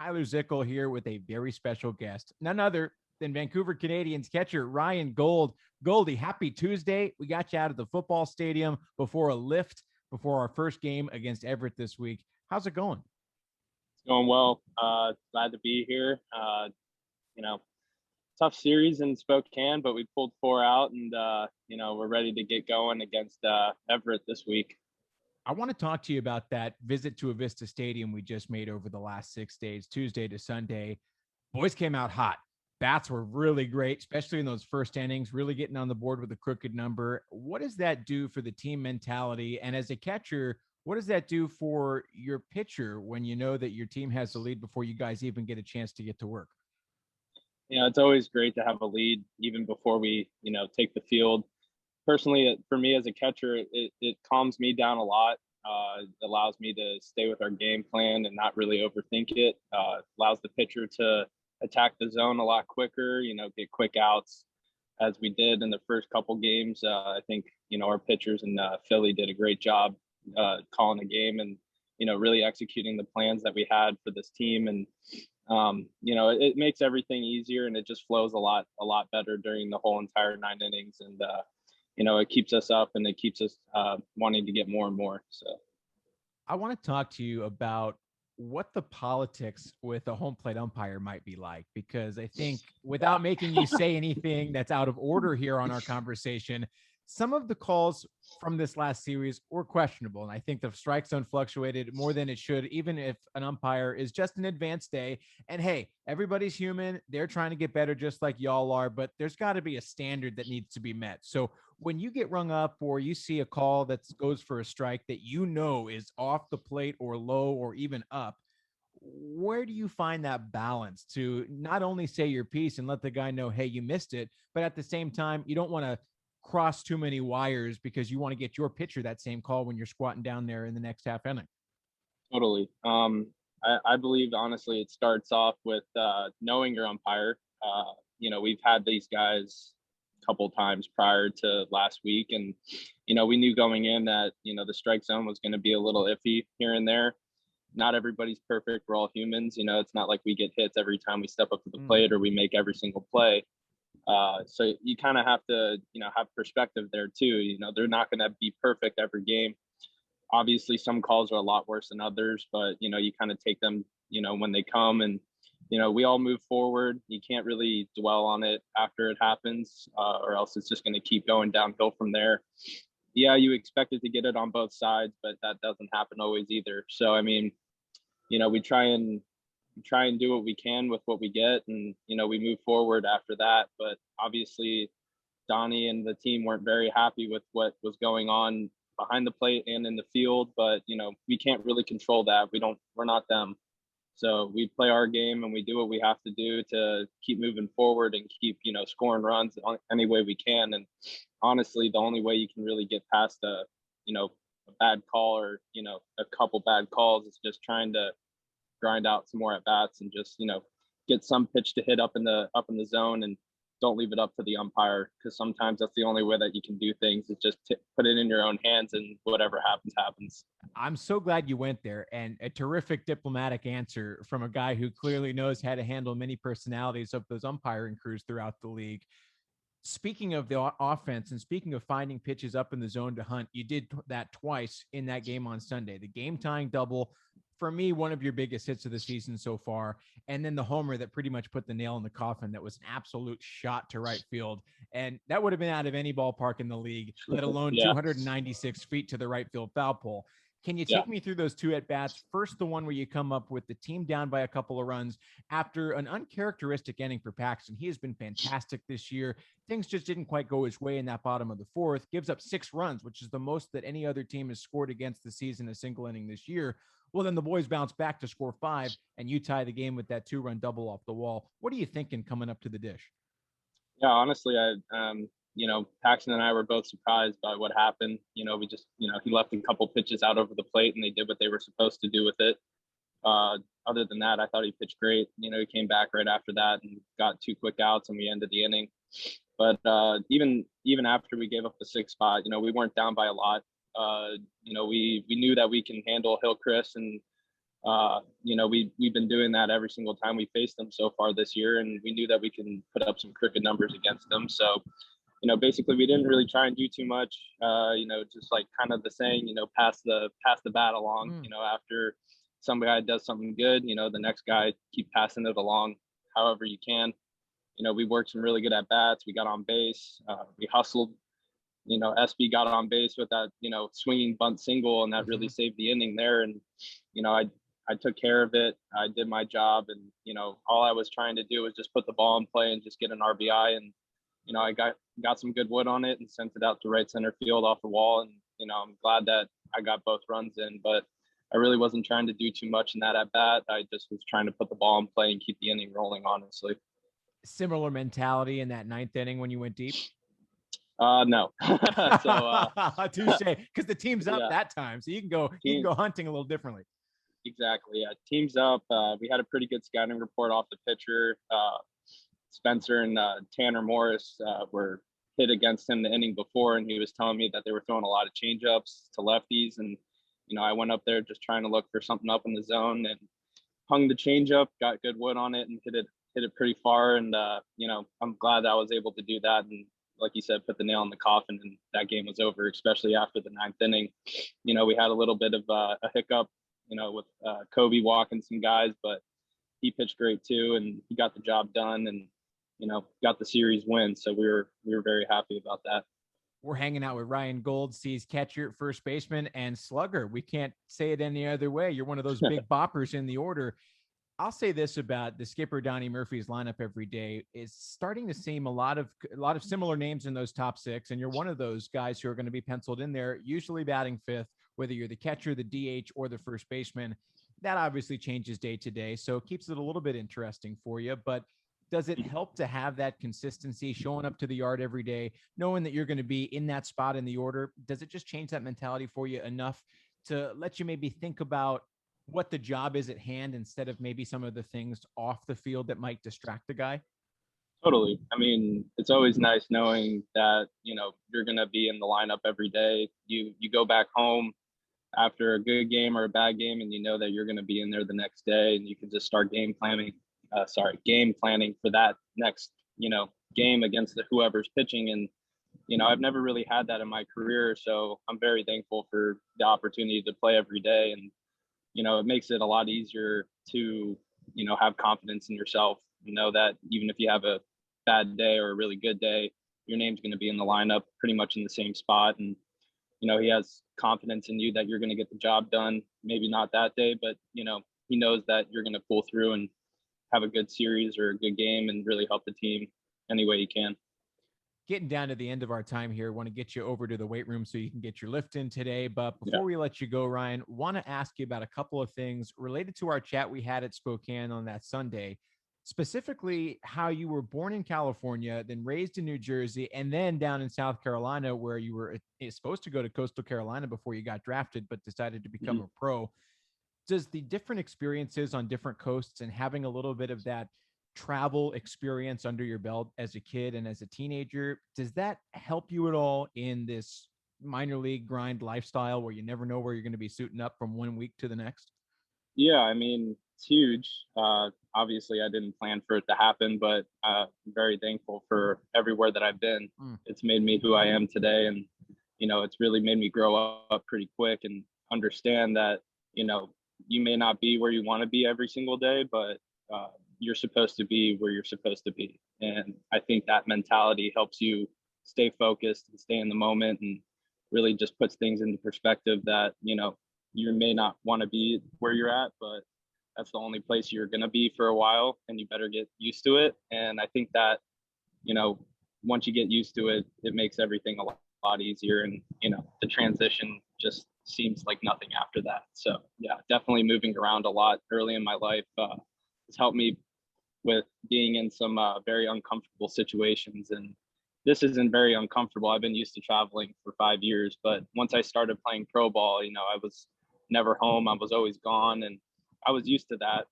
Tyler Zickel here with a very special guest, none other than Vancouver Canadians catcher Ryan Gold. Goldie, happy Tuesday. We got you out of the football stadium before a lift, before our first game against Everett this week. How's it going? It's going well. Glad to be here. You know, Tough series in Spokane, but we pulled four out, and we're ready to get going against Everett this week. I want to talk to you about that visit to Avista Stadium we just made over the last 6 days, Tuesday to Sunday. Boys came out hot. Bats were really great, especially in those first innings, really getting on the board with a crooked number. What does that do for the team mentality? And as a catcher, what does that do for your pitcher when you know that your team has the lead before you guys even get a chance to get to work? It's always great to have a lead even before we, take the field. Personally, for me as a catcher, it calms me down a lot. It allows me to stay with our game plan and not really overthink it. Allows the pitcher to attack the zone a lot quicker, get quick outs as we did in the first couple games. I think, our pitchers in Philly did a great job calling the game and, really executing the plans that we had for this team. And, it makes everything easier and it just flows a lot better during the whole entire 9 innings. And, it keeps us up and it keeps us wanting to get more and more. So I want to talk to you about what the politics with a home plate umpire might be like, because I think without making you say anything that's out of order here on our conversation, some of the calls from this last series were questionable. And I think the strike zone fluctuated more than it should, even if an umpire is just an advanced day. And hey, everybody's human. They're trying to get better just like y'all are, but there's got to be a standard that needs to be met. So when you get rung up or you see a call that goes for a strike that you know is off the plate or low or even up, where do you find that balance to not only say your piece and let the guy know, hey, you missed it, but at the same time, you don't want to cross too many wires because you want to get your pitcher that same call when you're squatting down there in the next half inning? totally. I believe honestly, it starts off with knowing your umpire. We've had these guys a couple times prior to last week, and we knew going in that the strike zone was going to be a little iffy here and there. Not everybody's perfect. We're all humans. It's not like we get hits every time we step up to the plate or we make every single play. So you kind of have to, have perspective there too. They're not going to be perfect every game. Obviously, some calls are a lot worse than others, but you kind of take them, when they come, and we all move forward. You can't really dwell on it after it happens, or else it's just going to keep going downhill from there. Yeah, you expect it to get it on both sides, but that doesn't happen always either. So I mean, we try and do what we can with what we get, and we move forward after that. But obviously Donnie and the team weren't very happy with what was going on behind the plate and in the field, but we can't really control that. We're not them. So we play our game and we do what we have to do to keep moving forward and keep scoring runs any way we can. And honestly, the only way you can really get past a bad call or a couple bad calls is just trying to grind out some more at bats and just get some pitch to hit up in the zone, and don't leave it up to the umpire, because sometimes that's the only way that you can do things is just put it in your own hands, and whatever happens. I'm so glad you went there, and a terrific diplomatic answer from a guy who clearly knows how to handle many personalities of those umpiring crews throughout the league. Speaking of the offense and speaking of finding pitches up in the zone to hunt, you did that twice in that game on Sunday. The game tying double, for me, one of your biggest hits of the season so far. And then the homer that pretty much put the nail in the coffin. That was an absolute shot to right field. And that would have been out of any ballpark in the league, let alone Yeah. 296 feet to the right field foul pole. Can you Yeah. take me through those two at bats? First, the one where you come up with the team down by a couple of runs after an uncharacteristic inning for Paxton. He has been fantastic this year. Things just didn't quite go his way in that bottom of the fourth. Gives up 6 runs, which is the most that any other team has scored against the season a single inning this year. Well, then the boys bounce back to score 5, and you tie the game with that 2-run double off the wall. What are you thinking coming up to the dish? Yeah, honestly, Paxton and I were both surprised by what happened. We just, he left a couple pitches out over the plate and they did what they were supposed to do with it. Other than that, I thought he pitched great. He came back right after that and got 2 quick outs, and we ended the inning. But even after we gave up the 6th spot, we weren't down by a lot. We knew that we can handle Hillcrest, and We've been doing that every single time we faced them so far this year, and we knew that we can put up some crooked numbers against them. So, basically we didn't really try and do too much, just like kind of the saying, pass the bat along. After some guy does something good, the next guy keep passing it along however you can. We worked some really good at bats. We got on base. We hustled. SB got on base with that, swinging bunt single, and that really saved the inning there. And, I took care of it. I did my job, and, all I was trying to do was just put the ball in play and just get an RBI. And, I got some good wood on it and sent it out to right center field off the wall. And, I'm glad that I got both runs in, but I really wasn't trying to do too much in that at bat. I just was trying to put the ball in play and keep the inning rolling, honestly. Similar mentality in that ninth inning when you went deep? No. Touche, because the team's up that time, so you can go hunting a little differently. Exactly. Yeah, team's up. We had a pretty good scouting report off the pitcher. Spencer and Tanner Morris were hit against him the inning before, and he was telling me that they were throwing a lot of changeups to lefties. And I went up there just trying to look for something up in the zone and hung the changeup, got good wood on it, and hit it pretty far. And I'm glad that I was able to do that. And like you said, put the nail in the coffin, and that game was over, especially after the ninth inning. We had a little bit of a hiccup, with Kobe walking some guys, but he pitched great too, and he got the job done, and, got the series win. So we were very happy about that. We're hanging out with Ryan Gold, C's catcher, first baseman, and slugger. We can't say it any other way. You're one of those big boppers in the order. I'll say this about the skipper Donnie Murphy's lineup every day is starting to seem a lot of similar names in those top six. And you're one of those guys who are going to be penciled in there, usually batting fifth, whether you're the catcher, the DH, or the first baseman. That obviously changes day to day. So it keeps it a little bit interesting for you, but does it help to have that consistency, showing up to the yard every day, knowing that you're going to be in that spot in the order? Does it just change that mentality for you enough to let you maybe think about what the job is at hand instead of maybe some of the things off the field that might distract the guy? Totally. I mean, it's always nice knowing that, you're going to be in the lineup every day. You go back home after a good game or a bad game, and you know that you're going to be in there the next day, and you can just start game planning for that next, game against whoever's pitching. And, I've never really had that in my career. So I'm very thankful for the opportunity to play every day. And, it makes it a lot easier to, have confidence in yourself. That even if you have a bad day or a really good day, your name's going to be in the lineup pretty much in the same spot. And, he has confidence in you that you're going to get the job done. Maybe not that day, but, he knows that you're going to pull through and have a good series or a good game and really help the team any way you can. Getting down to the end of our time here, want to get you over to the weight room so you can get your lift in today. But before we let you go, Ryan, want to ask you about a couple of things related to our chat we had at Spokane on that Sunday, specifically how you were born in California, then raised in New Jersey, and then down in South Carolina, where you were supposed to go to Coastal Carolina before you got drafted, but decided to become a pro. Does the different experiences on different coasts and having a little bit of that travel experience under your belt as a kid and as a teenager, does that help you at all in this minor league grind lifestyle where you never know where you're going to be suiting up from one week to the next? Yeah, I mean, it's huge. Obviously I didn't plan for it to happen, but I'm very thankful for everywhere that I've been. It's made me who I am today. And, it's really made me grow up pretty quick and understand that, you may not be where you want to be every single day, but you're supposed to be where you're supposed to be. And I think that mentality helps you stay focused and stay in the moment, and really just puts things into perspective that, you may not want to be where you're at, but that's the only place you're going to be for a while, and you better get used to it. And I think that, once you get used to it, it makes everything a lot easier. And, the transition just seems like nothing after that. So yeah, definitely moving around a lot early in my life has helped me with being in some very uncomfortable situations. And this isn't very uncomfortable. I've been used to traveling for 5 years, but once I started playing pro ball, I was never home. I was always gone. And I was used to that,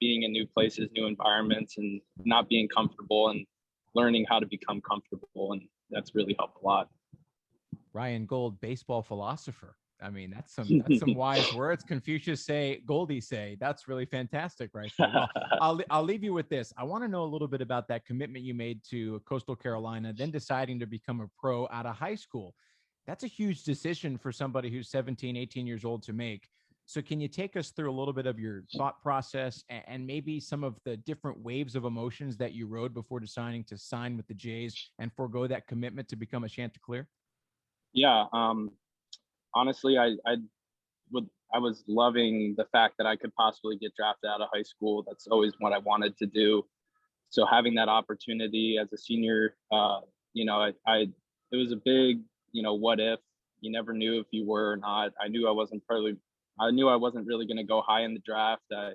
being in new places, new environments, and not being comfortable and learning how to become comfortable. And that's really helped a lot. Ryan Gold, baseball philosopher. I mean, that's some wise words. Confucius say, Goldie say. That's really fantastic right there. Well, I'll leave you with this. I want to know a little bit about that commitment you made to Coastal Carolina, then deciding to become a pro out of high school. That's a huge decision for somebody who's 17, 18 years old to make. So can you take us through a little bit of your thought process and maybe some of the different waves of emotions that you rode before deciding to sign with the Jays and forego that commitment to become a Chanticleer? Yeah. Honestly, I was loving the fact that I could possibly get drafted out of high school. That's always what I wanted to do. So having that opportunity as a senior, it was a big, what if. You never knew if you were or not. I knew I wasn't really going to go high in the draft. I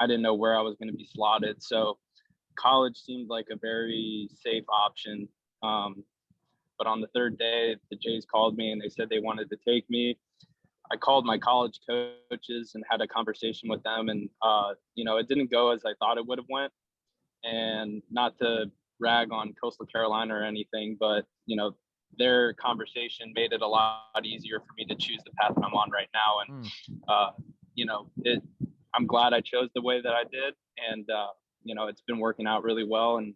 didn't know where I was going to be slotted. So college seemed like a very safe option. But on the third day, the Jays called me and they said they wanted to take me. I called my college coaches and had a conversation with them, and it didn't go as I thought it would have went. And not to rag on Coastal Carolina or anything, but their conversation made it a lot easier for me to choose the path I'm on right now. And I'm glad I chose the way that I did, and it's been working out really well. And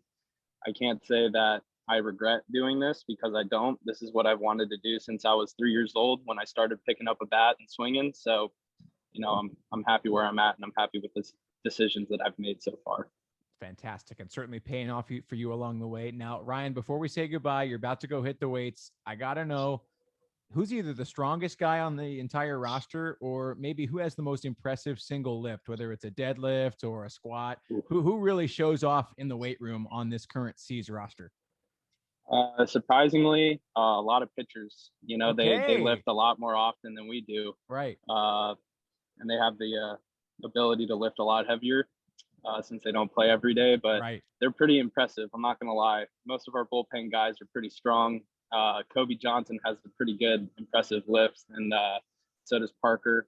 I can't say that I regret doing this, because I don't. This is what I've wanted to do since I was 3 years old when I started picking up a bat and swinging. So, I'm happy where I'm at, and I'm happy with the decisions that I've made so far. Fantastic, and certainly paying off for you along the way. Now, Ryan, before we say goodbye, you're about to go hit the weights. I got to know who's either the strongest guy on the entire roster, or maybe who has the most impressive single lift, whether it's a deadlift or a squat. Who really shows off in the weight room on this current C's roster? Surprisingly, a lot of pitchers. Okay. They lift a lot more often than we do. Right. And they have the ability to lift a lot heavier since they don't play every day. But right. They're pretty impressive. I'm not going to lie. Most of our bullpen guys are pretty strong. Kobe Johnson has a pretty good, impressive lift, and so does Parker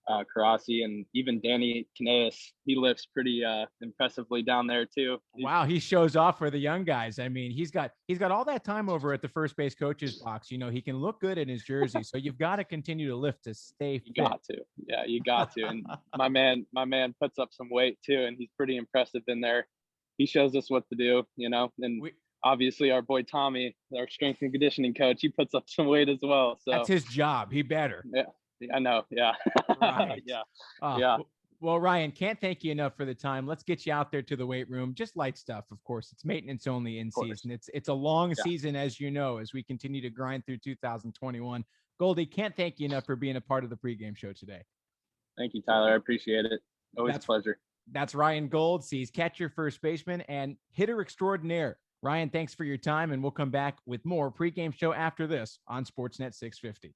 Karasi, and even Danny Caneas. He lifts pretty impressively down there too. Wow, he shows off for the young guys. I mean, he's got all that time over at the first base coach's box. He can look good in his jersey, so you've got to continue to lift to stay fit. You got to. Yeah, you got to. And my man puts up some weight too, and he's pretty impressive in there. He shows us what to do, and obviously our boy Tommy, our strength and conditioning coach, he puts up some weight as well. So that's his job. He better. Yeah. I know. Yeah. Right. Yeah. Yeah. Well, Ryan, can't thank you enough for the time. Let's get you out there to the weight room. Just light stuff, of course. It's maintenance only in season. It's a long season, as you know, as we continue to grind through 2021. Goldie, can't thank you enough for being a part of the pregame show today. Thank you, Tyler. I appreciate it. Always a pleasure. That's Ryan Gold, C's catcher, first baseman, and hitter extraordinaire. Ryan, thanks for your time, and we'll come back with more pregame show after this on Sportsnet 650.